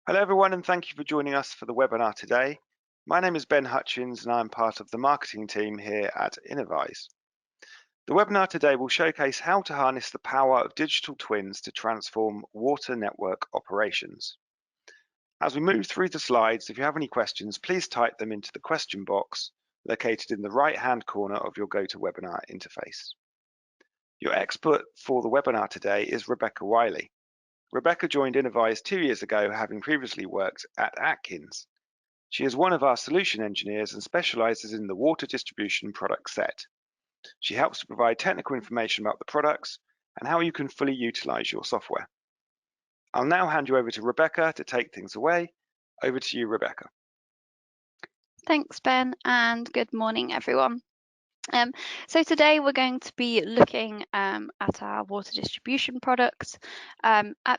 Hello, everyone, and thank you for joining us for the webinar today. My name is Ben Hutchins, and I'm part of the marketing team here at Innovise. The webinar today will showcase how to harness the power of digital twins to transform water network operations. As we move through the slides, if you have any questions, please type them into the question box located in the right-hand corner of your GoToWebinar interface. Your expert for the webinar today is Rebecca Wiley. Rebecca joined Innovise 2 years ago, having previously worked at Atkins. She is one of our solution engineers and specializes in the water distribution product set. She helps to provide technical information about the products and how you can fully utilize your software. I'll now hand you over to Rebecca to take things away. Over to you, Rebecca. Thanks, Ben, and good morning, everyone. So today we're going to be looking at our water distribution products,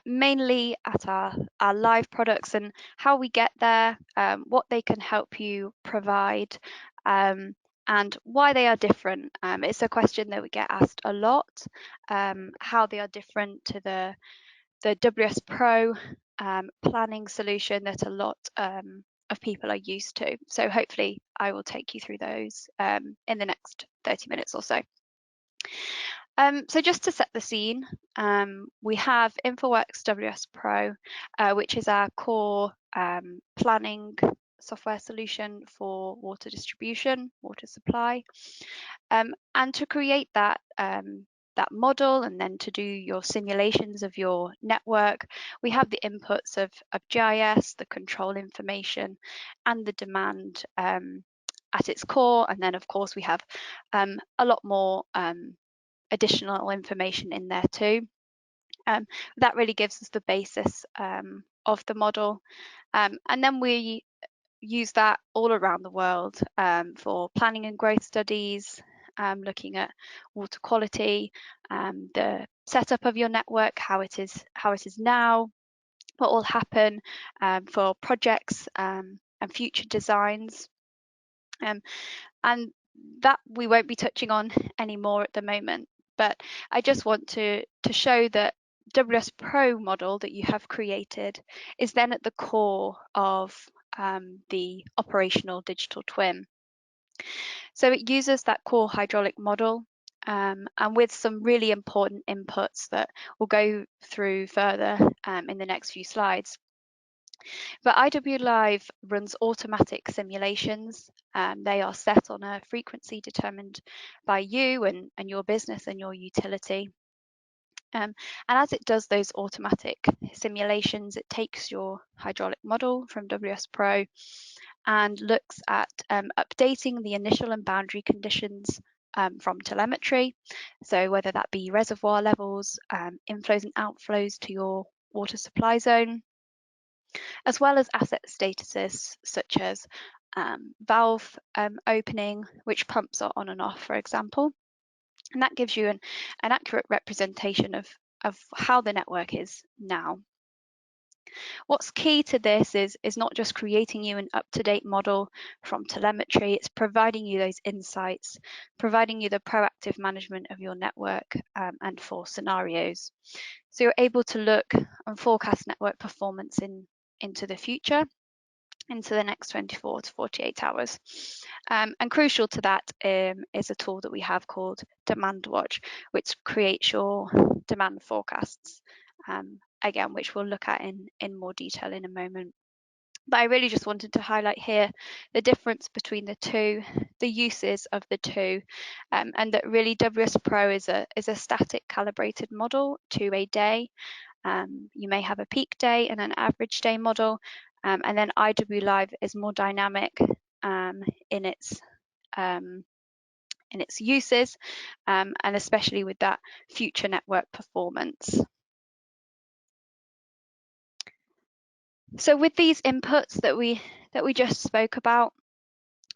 mainly at our live products and how we get there, what they can help you provide, and why they are different. It's a question that we get asked a lot, how they are different to the WS Pro planning solution that a lot of people are used to. So hopefully I will take you through those in the next 30 minutes or so. So just to set the scene, we have InfoWorks WS Pro, which is our core planning software solution for water distribution, water supply. And to create that model and then to do your simulations of your network, we have the inputs of GIS, the control information, and the demand at its core. And then, of course, we have a lot more additional information in there too. That really gives us the basis of the model. And then we use that all around the world for planning and growth studies, looking at water quality, the setup of your network, how it is now, what will happen for projects and future designs. And that we won't be touching on anymore at the moment, but I just want to show that WS Pro model that you have created is then at the core of the operational digital twin. So it uses that core hydraulic model and with some really important inputs that we'll go through further in the next few slides. But IW Live runs automatic simulations. They are set on a frequency determined by you and your business and your utility. And as it does those automatic simulations, it takes your hydraulic model from WS Pro and looks at updating the initial and boundary conditions from telemetry. So whether that be reservoir levels, inflows and outflows to your water supply zone, as well as asset statuses such as valve opening, which pumps are on and off, for example. And that gives you an accurate representation of how the network is now. What's key to this is not just creating you an up-to-date model from telemetry, it's providing you those insights, providing you the proactive management of your network and for scenarios. So you're able to look and forecast network performance into the future, into the next 24 to 48 hours. And crucial to that is a tool that we have called Demand Watch, which creates your demand forecasts, again, which we'll look at in more detail in a moment. But I really just wanted to highlight here the difference between the two, the uses of the two, and that really WS Pro is a static calibrated model to a day. You may have a peak day and an average day model, and then IW Live is more dynamic in its uses, and especially with that future network performance. So with these inputs that we just spoke about,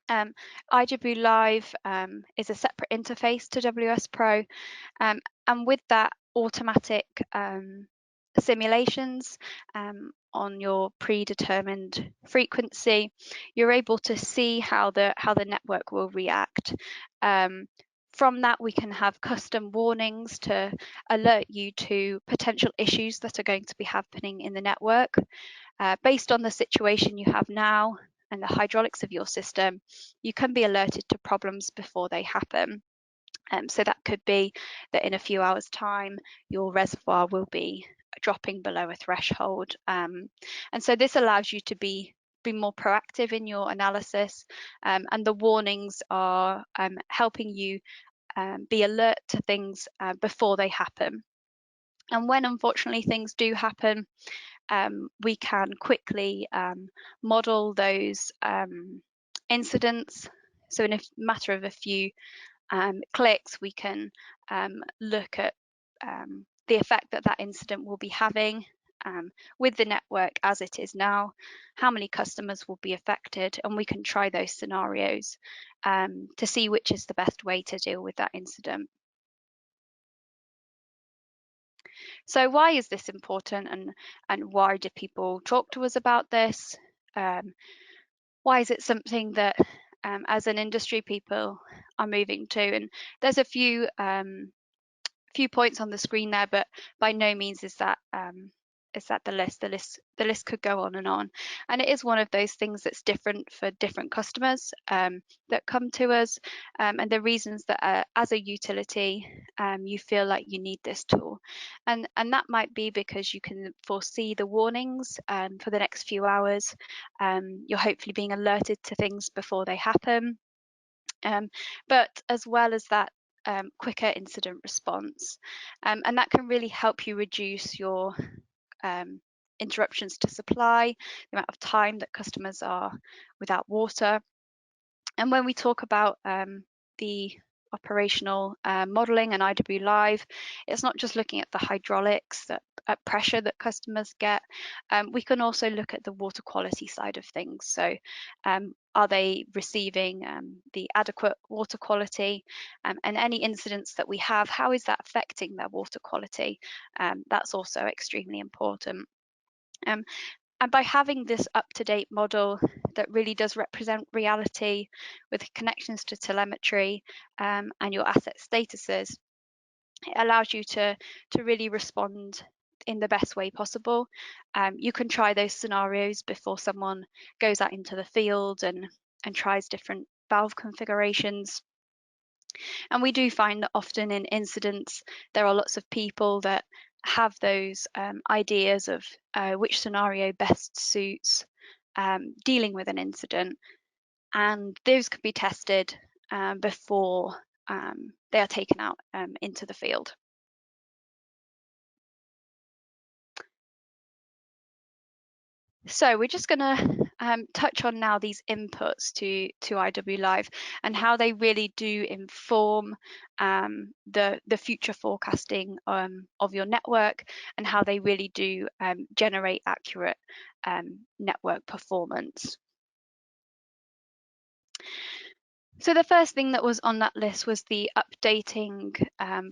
IW Live is a separate interface to WS Pro, and with that automatic simulations on your predetermined frequency, you're able to see how the network will react. From that, we can have custom warnings to alert you to potential issues that are going to be happening in the network. based on the situation you have now and the hydraulics of your system, you can be alerted to problems before they happen. So that could be that in a few hours' time, your reservoir will be dropping below a threshold. And so this allows you to be more proactive in your analysis, and the warnings are helping you be alert to things before they happen. And when unfortunately things do happen, we can quickly model those incidents. So in a matter of a few clicks, we can look at the effect that that incident will be having with the network as it is now, how many customers will be affected, and we can try those scenarios to see which is the best way to deal with that incident. So why is this important, and why do people talk to us about this? Why is it something that as an industry people are moving to? And there's a few points on the screen there, but by no means is that the list. The list could go on, and it is one of those things that's different for different customers that come to us, and the reasons that as a utility you feel like you need this tool, and that might be because you can foresee the warnings for the next few hours. You're hopefully being alerted to things before they happen, but as well as that, quicker incident response, and that can really help you reduce your interruptions to supply, the amount of time that customers are without water. And when we talk about the operational modeling and IW Live, it's not just looking at the hydraulics, that pressure that customers get. We can also look at the water quality side of things. So are they receiving the adequate water quality, and any incidents that we have, how is that affecting their water quality? That's also extremely important. And by having this up-to-date model that really does represent reality with connections to telemetry and your asset statuses, it allows you to really respond in the best way possible. You can try those scenarios before someone goes out into the field and tries different valve configurations. And we do find that often in incidents, there are lots of people that have those ideas of which scenario best suits dealing with an incident, and those can be tested before they are taken out into the field. So we're just going to touch on now these inputs to IW Live and how they really do inform the future forecasting of your network, and how they really do generate accurate network performance. So the first thing that was on that list was the updating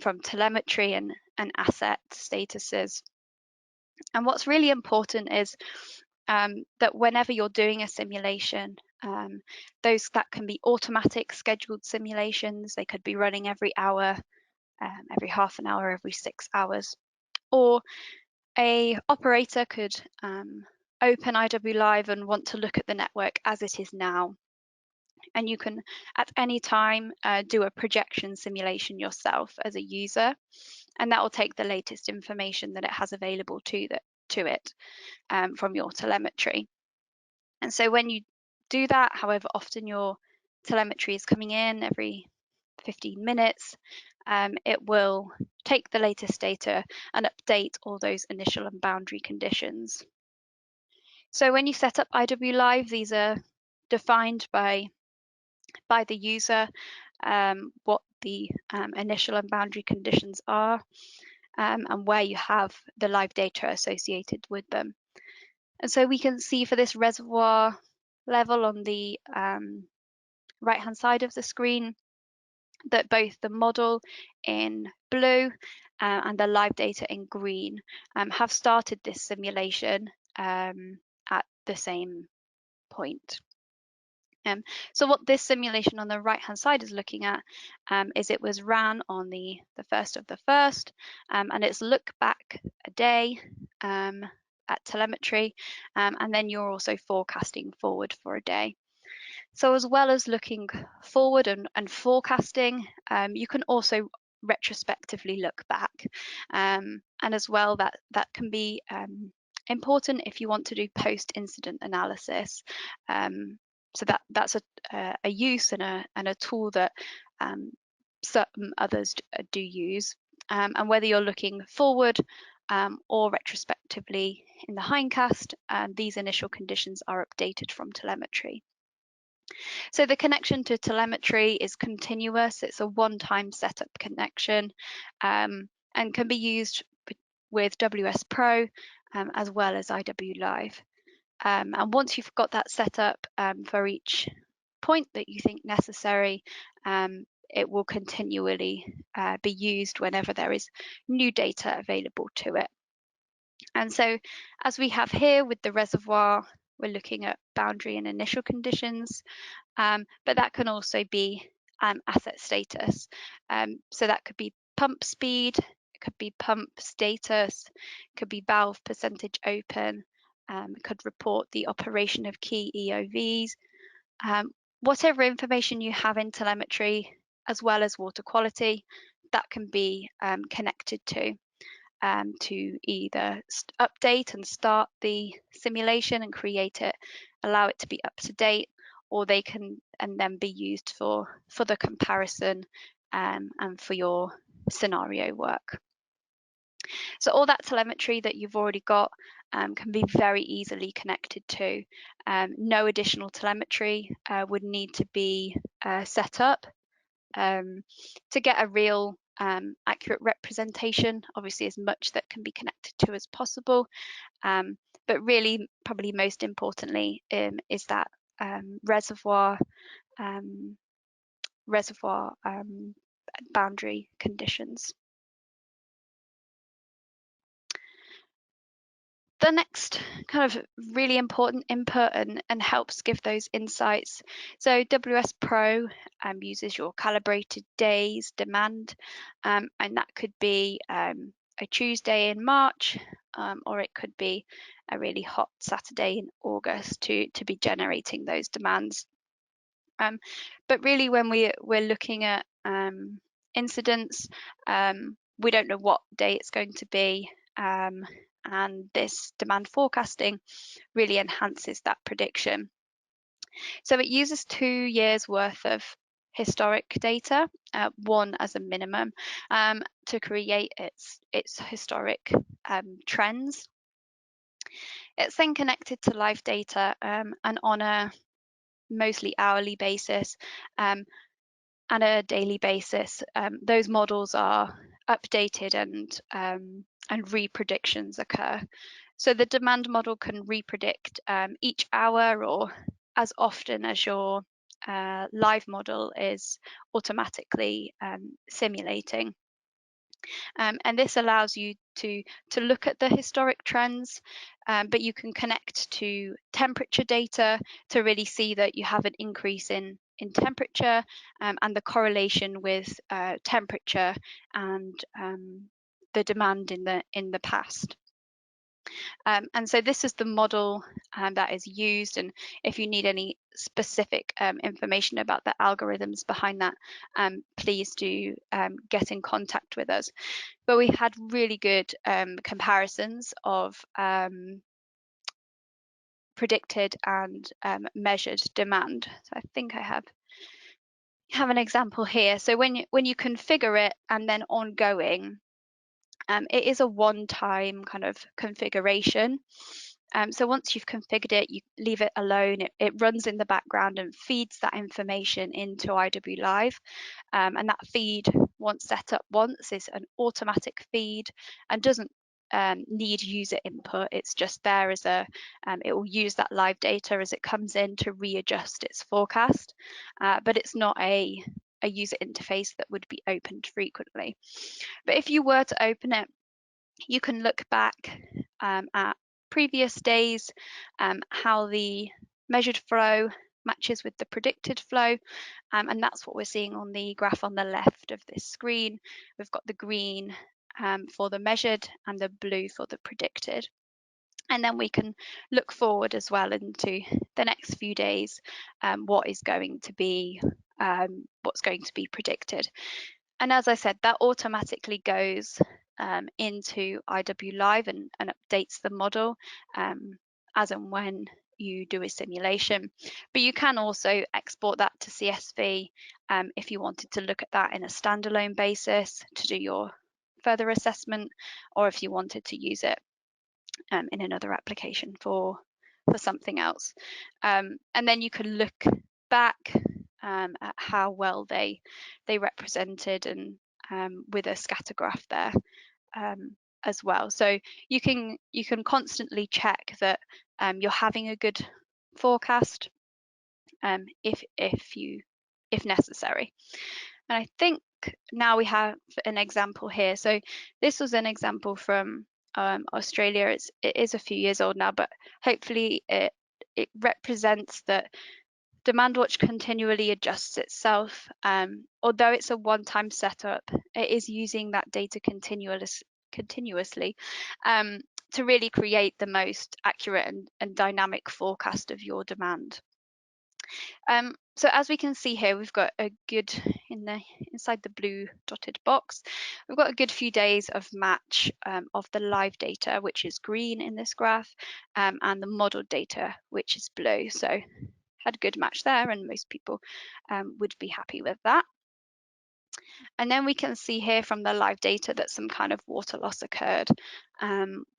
from telemetry and asset statuses. And what's really important is that whenever you're doing a simulation, those that can be automatic scheduled simulations. They could be running every hour, every half an hour, every 6 hours, or a operator could open IW Live and want to look at the network as it is now. And you can at any time do a projection simulation yourself as a user, and that will take the latest information that it has available to it from your telemetry. And so when you do that, however often your telemetry is coming in every 15 minutes, it will take the latest data and update all those initial and boundary conditions. So when you set up IW Live, these are defined by the user, what the initial and boundary conditions are, and where you have the live data associated with them. And so we can see for this reservoir level on the right hand side of the screen that both the model in blue and the live data in green have started this simulation at the same point. So what this simulation on the right hand side is looking at is it was ran on the 1st of the 1st, and it's look back a day at telemetry, and then you're also forecasting forward for a day. So as well as looking forward and forecasting, you can also retrospectively look back, and as well that can be important if you want to do post-incident analysis. So that's a use and a tool that certain others do use, and whether you're looking forward or retrospectively in the hindcast, these initial conditions are updated from telemetry. So the connection to telemetry is continuous. It's a one-time setup connection, and can be used with WS Pro as well as IW Live. And once you've got that set up for each point that you think necessary, it will continually be used whenever there is new data available to it. And so as we have here with the reservoir, we're looking at boundary and initial conditions, but that can also be asset status. So that could be pump speed, it could be pump status, it could be valve percentage open, it could report the operation of key EOVs. Whatever information you have in telemetry, as well as water quality, that can be connected to either update and start the simulation and create it, allow it to be up to date, or they can and then be used for the comparison and for your scenario work. So all that telemetry that you've already got can be very easily connected to. No additional telemetry would need to be set up to get a real accurate representation. Obviously, as much that can be connected to as possible, but really probably most importantly is that reservoir boundary conditions. The next kind of really important input and helps give those insights. So WS Pro uses your calibrated days demand, and that could be a Tuesday in March, or it could be a really hot Saturday in August to be generating those demands. But really, when we're looking at incidents, we don't know what day it's going to be. And this demand forecasting really enhances that prediction. So it uses 2 years worth of historic data, one as a minimum, to create its historic trends. It's then connected to live data and on a mostly hourly basis and a daily basis. Those models are updated and repredictions occur. So the demand model can repredict each hour or as often as your live model is automatically simulating. And this allows you to look at the historic trends, but you can connect to temperature data to really see that you have an increase in temperature and the correlation with temperature and the demand in the past. And so this is the model that is used, and if you need any specific information about the algorithms behind that, please do get in contact with us. But we had really good comparisons of predicted and measured demand. So I think I have an example here. So when you configure it and then ongoing, it is a one-time kind of configuration. So once you've configured it, you leave it alone. It runs in the background and feeds that information into IW Live. And that feed, once set up once, is an automatic feed and doesn't need user input. It's just there as it will use that live data as it comes in to readjust its forecast. But it's not a user interface that would be opened frequently. But if you were to open it, you can look back at previous days, how the measured flow matches with the predicted flow, and that's what we're seeing on the graph on the left of this screen. We've got the green for the measured and the blue for the predicted. And then we can look forward as well into the next few days, what's going to be predicted. And as I said, that automatically goes into IW Live and updates the model as and when you do a simulation. But you can also export that to CSV if you wanted to look at that in a standalone basis to do your further assessment, or if you wanted to use it in another application for something else. And then you can look back at how well they represented, and with a scatter graph there as well. So you can constantly check that you're having a good forecast if necessary. And I think now we have an example here. So this was an example from Australia. It is a few years old now, but hopefully it represents that DemandWatch continually adjusts itself. Although it's a one-time setup, it is using that data continuously to really create the most accurate and dynamic forecast of your demand. So as we can see here, we've got a good, inside the blue dotted box, we've got a good few days of match of the live data, which is green in this graph, and the model data, which is blue. So had a good match there, and most people would be happy with that. And then we can see here from the live data that some kind of water loss occurred,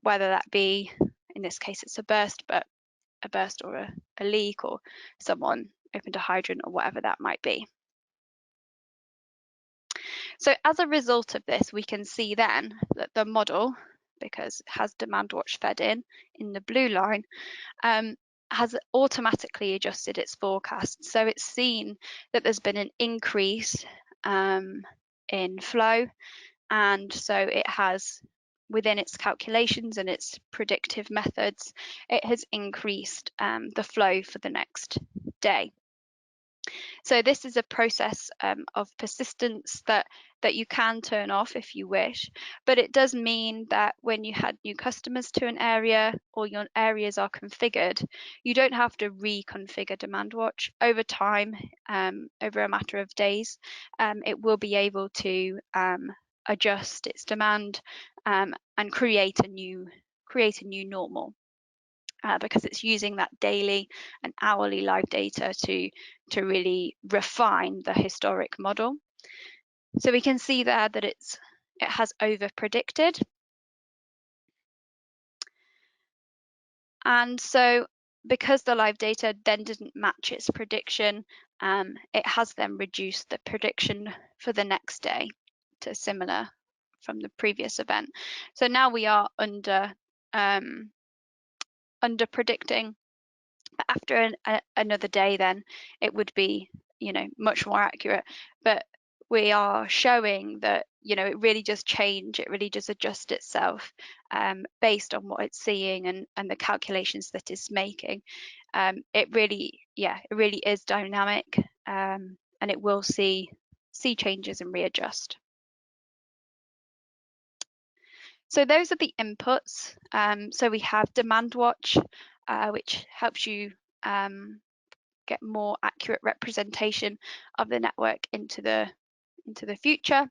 whether that be, in this case, it's a burst or a leak, or someone opened a hydrant, or whatever that might be. So as a result of this, we can see then that the model, because it has DemandWatch fed in the blue line, has automatically adjusted its forecast. So it's seen that there's been an increase in flow, and so it has, within its calculations and its predictive methods, it has increased the flow for the next day. So this is a process of persistence that you can turn off if you wish, but it does mean that when you had new customers to an area, or your areas are configured, you don't have to reconfigure DemandWatch. Over time, over a matter of days, it will be able to adjust its demand and create a new normal. Because it's using that daily and hourly live data to really refine the historic model. So we can see there that it has over predicted. And so because the live data then didn't match its prediction, it has then reduced the prediction for the next day to similar from the previous event. So now we are under predicting. After another day, then it would be, much more accurate. But we are showing that, it really does change, it really does adjust itself based on what it's seeing and the calculations that it's making. It really is dynamic, and it will see changes and readjust. So those are the inputs. So we have DemandWatch, which helps you get more accurate representation of the network into the future.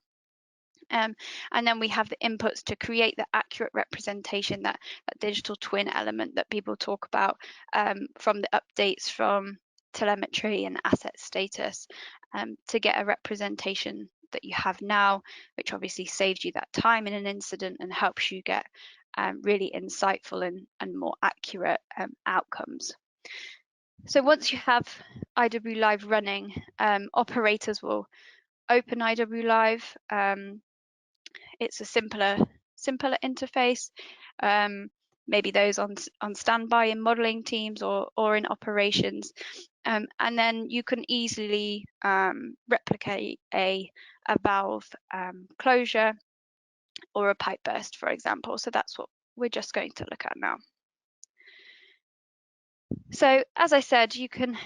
And then we have the inputs to create the accurate representation, that digital twin element that people talk about, from the updates from telemetry and asset status, to get a representation that you have now, which obviously saves you that time in an incident and helps you get really insightful and more accurate outcomes. So once you have IW Live running, operators will open IW Live. It's a simpler interface. Maybe those on standby in modeling teams or in operations, and then you can easily replicate a valve closure or a pipe burst, for example. So that's what we're just going to look at now. So as I said, you can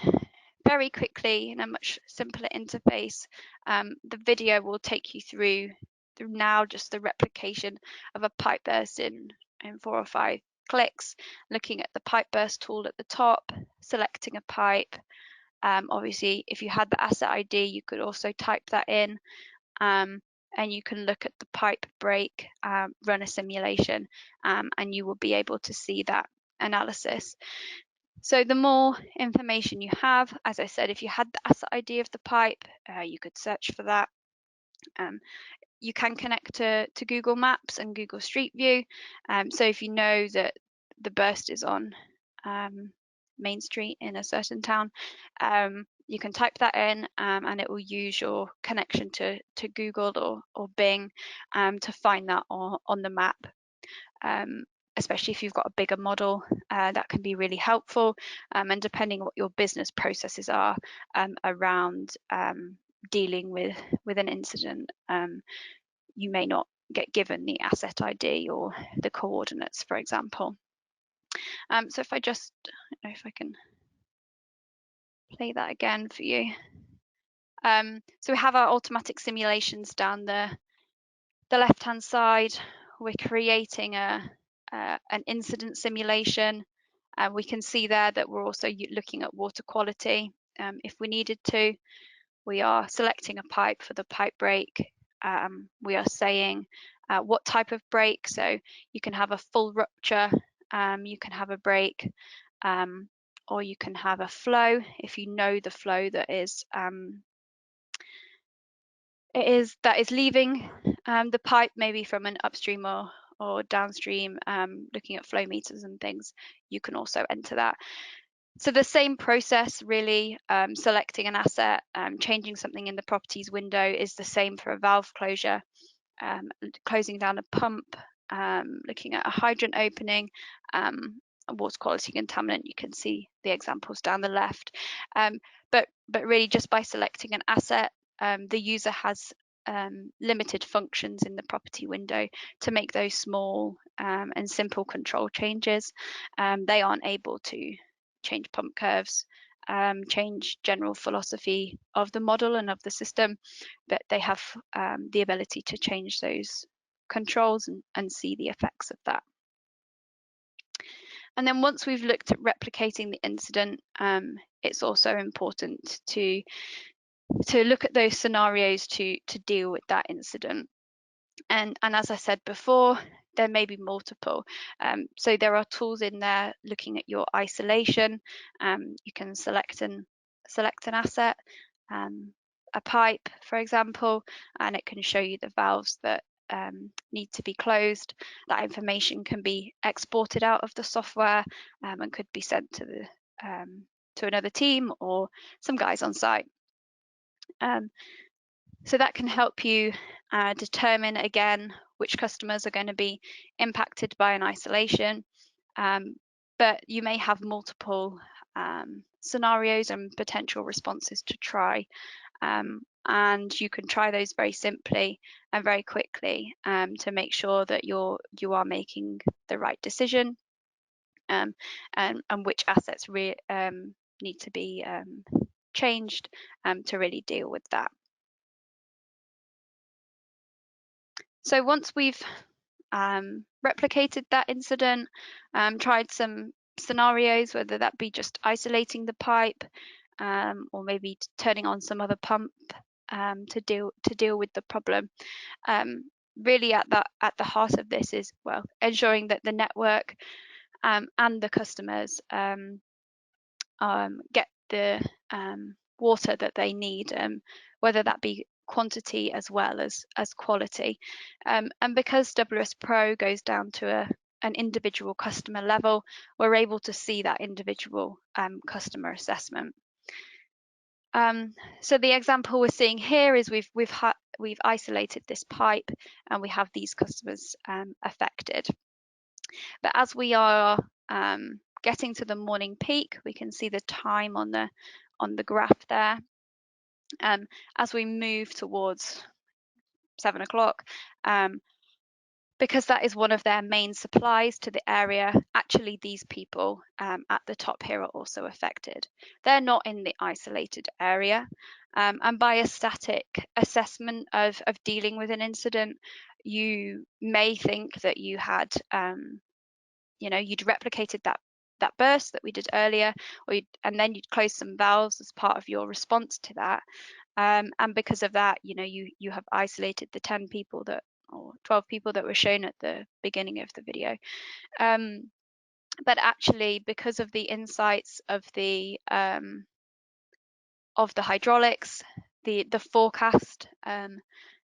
very quickly, in a much simpler interface, the video will take you through now just the replication of a pipe burst in 4 or 5 clicks, looking at the pipe burst tool at the top, selecting a pipe. Obviously, if you had the asset ID, you could also type that in, and you can look at the pipe break, run a simulation, and you will be able to see that analysis. So the more information you have, as I said, if you had the asset ID of the pipe, you could search for that. You can connect to Google Maps and Google Street View. So if you know that the burst is on Main Street in a certain town, you can type that in, and it will use your connection to Google or Bing to find that on the map. Especially if you've got a bigger model, that can be really helpful. And depending on what your business processes are around dealing with an incident, you may not get given the asset ID or the coordinates, for example. So if I just, I don't know if I can play that again for you. So we have our automatic simulations down the left-hand side. We're creating an incident simulation. We can see there that we're also looking at water quality if we needed to. We are selecting a pipe for the pipe break. We are saying what type of break. So you can have a full rupture, you can have a break, or you can have a flow if you know the flow that is leaving the pipe, maybe from an upstream or downstream, looking at flow meters and things. You can also enter that. So the same process, really, selecting an asset, changing something in the properties window is the same for a valve closure, closing down a pump, looking at a hydrant opening, water quality contaminant. You can see the examples down the left. But really, just by selecting an asset, the user has limited functions in the property window to make those small and simple control changes. They aren't able to change pump curves, change general philosophy of the model and of the system, but they have the ability to change those controls and see the effects of that. And then once we've looked at replicating the incident, it's also important to look at those scenarios to deal with that incident. And as I said before, there may be multiple. So there are tools in there looking at your isolation. You can select an asset, a pipe, for example, and it can show you the valves that need to be closed. That information can be exported out of the software and could be sent to another team or some guys on site. So that can help you determine, again, which customers are going to be impacted by an isolation. But you may have multiple scenarios and potential responses to try. And you can try those very simply and very quickly to make sure that you are making the right decision, and which assets need to be changed to really deal with that. So once we've replicated that incident, tried some scenarios, whether that be just isolating the pipe or maybe turning on some other pump to deal with the problem. Really at the heart of this is, well, ensuring that the network and the customers get the water that they need, whether that be quantity as well as quality. And because WS Pro goes down to an individual customer level, we're able to see that individual customer assessment. So the example we're seeing here is we've isolated this pipe and we have these customers affected. But as we are getting to the morning peak, we can see the time on the graph there. As we move towards 7 o'clock, because that is one of their main supplies to the area, actually these people at the top here are also affected. They're not in the isolated area, and by a static assessment of dealing with an incident, you may think that you had you'd replicated that burst that we did earlier, and then you'd close some valves as part of your response to that. And because of that, you have isolated the 10 people or 12 people that were shown at the beginning of the video. But actually, because of the insights of the hydraulics, the forecast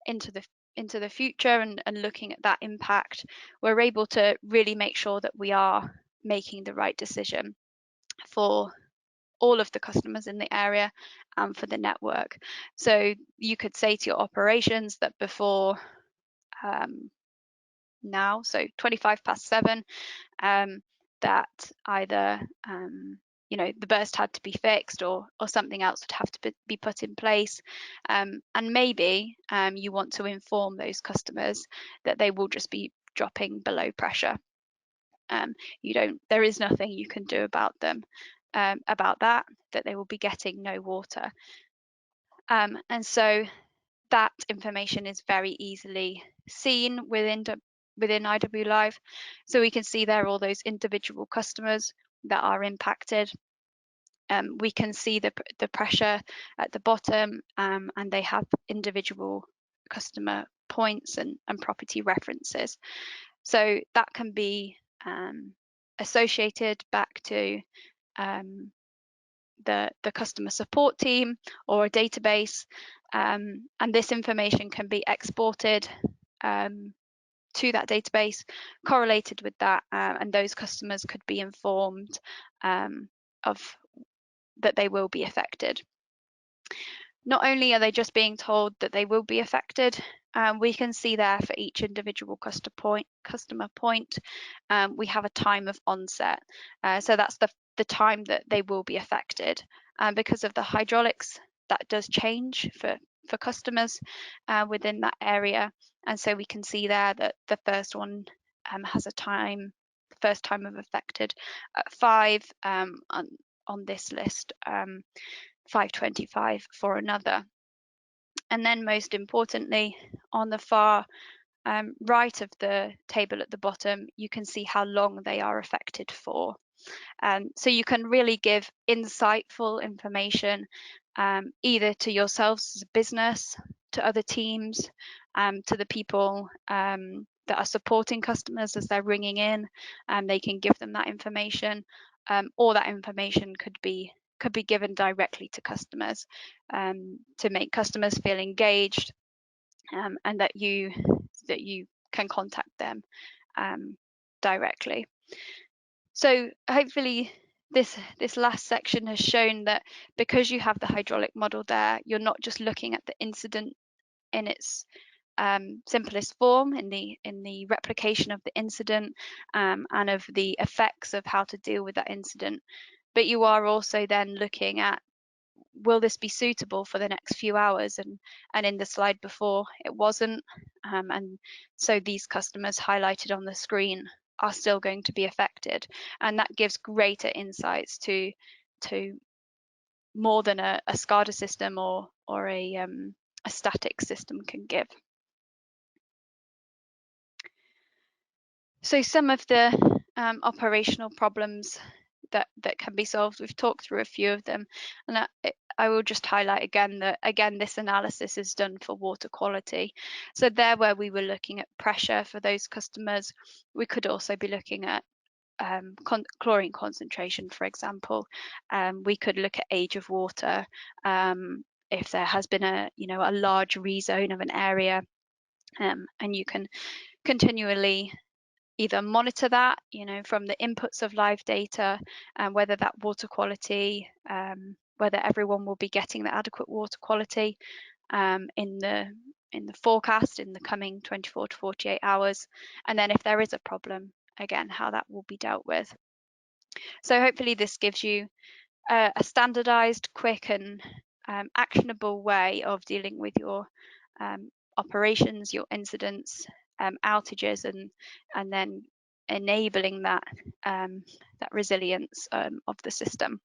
into the future, and looking at that impact, we're able to really make sure that we are making the right decision for all of the customers in the area and for the network. So you could say to your operations that before now, so 7:25, that either the burst had to be fixed, or something else would have to be put in place, and maybe you want to inform those customers that they will just be dropping below pressure. There is nothing you can do about them about that they will be getting no water, and so that information is very easily seen within IW Live. So we can see there all those individual customers that are impacted. We can see the pressure at the bottom, and they have individual customer points and property references. So that can be associated back to the customer support team or a database, and this information can be exported to that database, correlated with that, and those customers could be informed of that they will be affected. Not only are they just being told that they will be affected, we can see there for each individual customer point, we have a time of onset. So that's the time that they will be affected. Because of the hydraulics, that does change for customers within that area. And so we can see there that the first one has the first time of affected at 5 on this list, 5:25 for another. And then most importantly, on the far right of the table at the bottom, you can see how long they are affected for. So you can really give insightful information, either to yourselves as a business, to other teams, to the people that are supporting customers as they're ringing in, and they can give them that information, or that information could be given directly to customers, to make customers feel engaged, and that you can contact them directly. So hopefully this last section has shown that because you have the hydraulic model there, you're not just looking at the incident in its simplest form, in the replication of the incident, and of the effects of how to deal with that incident, but you are also then looking at, will this be suitable for the next few hours? And in the slide before, it wasn't, and so these customers highlighted on the screen are still going to be affected, and that gives greater insights to more than a SCADA system or a static system can give. So some of the operational problems that can be solved, we've talked through a few of them, and I will just highlight again that this analysis is done for water quality. So there, where we were looking at pressure for those customers, we could also be looking at chlorine concentration, for example. We could look at age of water, if there has been a large rezone of an area, and you can continually either monitor that, from the inputs of live data, and whether that water quality, whether everyone will be getting the adequate water quality in the forecast in the coming 24 to 48 hours, and then if there is a problem, again, how that will be dealt with. So hopefully this gives you a standardized, quick, and actionable way of dealing with your operations, your incidents, outages, and then enabling that resilience of the system.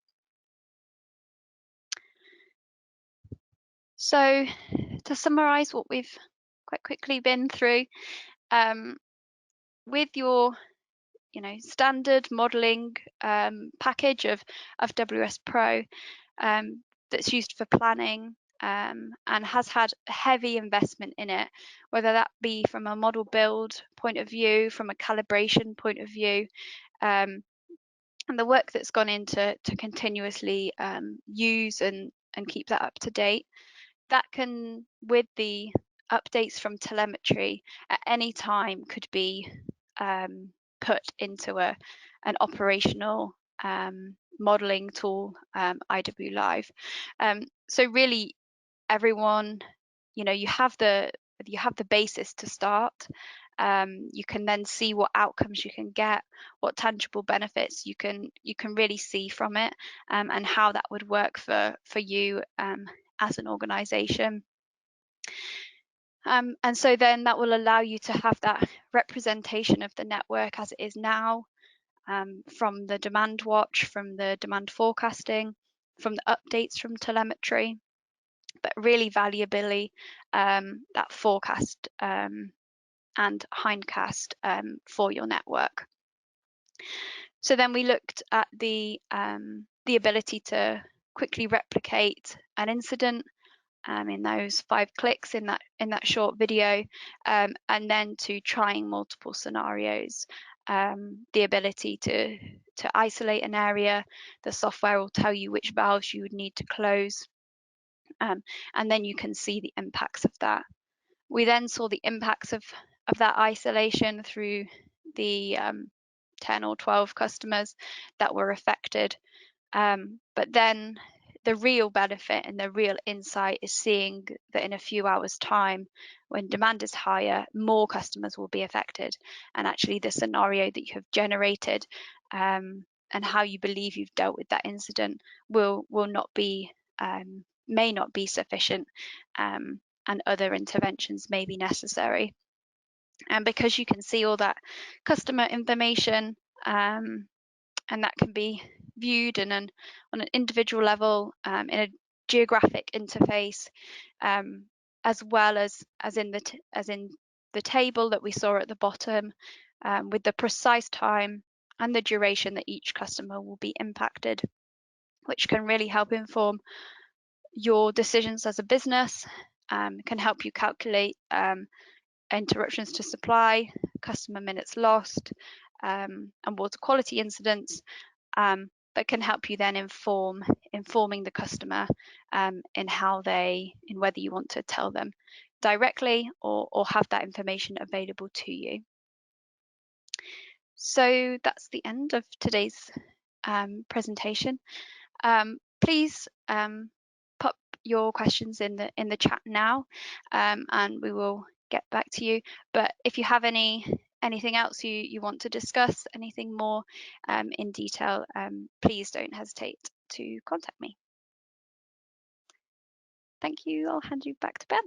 So to summarize what we've quite quickly been through, with your standard modeling package of WS Pro that's used for planning and has had heavy investment in it, whether that be from a model build point of view, from a calibration point of view, and the work that's gone into continuously use and keep that up to date. That can, with the updates from telemetry at any time, could be put into an operational modeling tool, IW Live. So really, everyone, you have the basis to start. You can then see what outcomes you can get, what tangible benefits you can really see from it, and how that would work for you as an organization. And so then that will allow you to have that representation of the network as it is now, from the demand watch, from the demand forecasting, from the updates from telemetry, but really valuably that forecast and hindcast for your network. So then we looked at the ability to quickly replicate an incident in those 5 clicks in that short video, and then to trying multiple scenarios. The ability to isolate an area, the software will tell you which valves you would need to close, and then you can see the impacts of that. We then saw the impacts of that isolation through the 10 or 12 customers that were affected. But then the real benefit and the real insight is seeing that in a few hours' time, when demand is higher, more customers will be affected. And actually the scenario that you have generated and how you believe you've dealt with that incident will not be, may not be sufficient, and other interventions may be necessary. And because you can see all that customer information, and that can be viewed on an individual level, in a geographic interface, as well as in the table that we saw at the bottom, with the precise time and the duration that each customer will be impacted, which can really help inform your decisions as a business, can help you calculate interruptions to supply, customer minutes lost, and water quality incidents, but can help you then informing the customer in whether you want to tell them directly or have that information available to you. So that's the end of today's presentation. Please pop your questions in the chat now, and we will get back to you. But if you have anything else you want to discuss, anything more in detail, please don't hesitate to contact me. Thank you. I'll hand you back to Ben.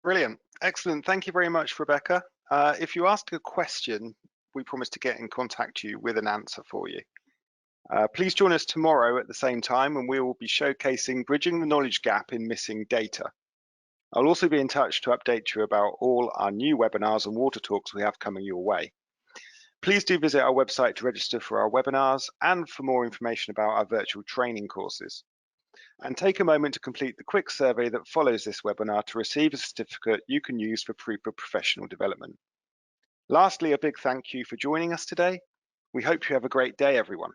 Brilliant. Excellent. Thank you very much, Rebecca. If you ask a question, we promise to get in contact you with an answer for you. Please join us tomorrow at the same time, when we will be showcasing bridging the knowledge gap in missing data. I'll also be in touch to update you about all our new webinars and water talks we have coming your way. Please do visit our website to register for our webinars and for more information about our virtual training courses. And take a moment to complete the quick survey that follows this webinar to receive a certificate you can use for proof of professional development. Lastly, a big thank you for joining us today. We hope you have a great day, everyone.